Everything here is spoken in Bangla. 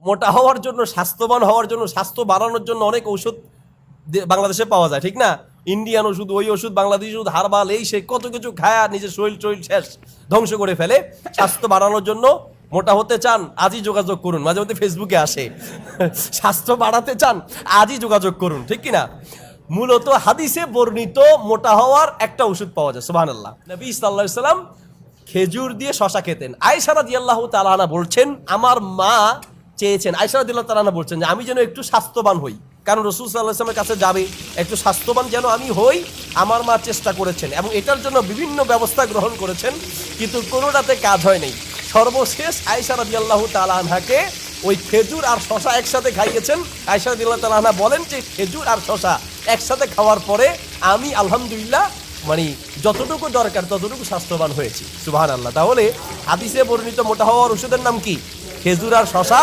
মোটা হওয়ার জন্য, স্বাস্থ্যবান হওয়ার জন্য, স্বাস্থ্য বাড়ানোর জন্য অনেক ঔষধ বাংলাদেশে পাওয়া যায়, ঠিক না? ইন্ডিয়ান ওষুধ, ওই ওষুধ, বাংলাদেশি ওষুধ, হারবাল, এই সে কত কিছু খায়া নিজের শরীর শেষ ধ্বংস করে ফেলে। স্বাস্থ্য বাড়ানোর জন্য, মোটা হতে চান, আজই যোগাযোগ করুন। মাঝে মধ্যে ফেসবুকে আসে, স্বাস্থ্য বাড়াতে চান, আজই যোগাযোগ করুন, ঠিক কিনা? মূলত হাদিসে বর্ণিত মোটা হওয়ার একটা ওষুধ পাওয়া যায়। সুবহানাল্লাহ। নবী সাল্লাল্লাহু আলাইহি সাল্লাম খেজুর দিয়ে শশা খেতেন। আয়েশা রাদিয়াল্লাহু তাআলা আনহা বলছেন, আমার মা চেয়েছেন, আয়েশা রাদিয়াল্লাহু তাআলা আনহা বলছেন যে আমি যেন একটু স্বাস্থ্যবান হই, কারণ রাসূল সাল্লাল্লাহু আলাইহি ওয়াসাল্লামের কাছে যাবে, একটু স্বাস্থ্যবান যেন আমি হই। আমার মা চেষ্টা করেছেন এবং এটার জন্য বিভিন্ন ব্যবস্থা গ্রহণ করেছেন, কিন্তু কোনোটাতে কাজ হয় নাই। সর্বশেষ আয়েশা রাদিয়াল্লাহু তাআলা আনহাকে ওই খেজুর আর শশা একসাথে খাইয়েছেন। আয়েশা রাদিয়াল্লাহু তাআলা আনহা বলেন যে খেজুর আর শশা একসাথে খাওয়ার পরে আমি আলহামদুলিল্লাহ মানে যতটুকু দরকার ততটুকু স্বাস্থ্যবান হয়েছি। সুবহানাল্লাহ। তাহলে হাদিসে বর্ণিত মোটা হওয়ার ওষুধের নাম কি? খেজুর আর শশা।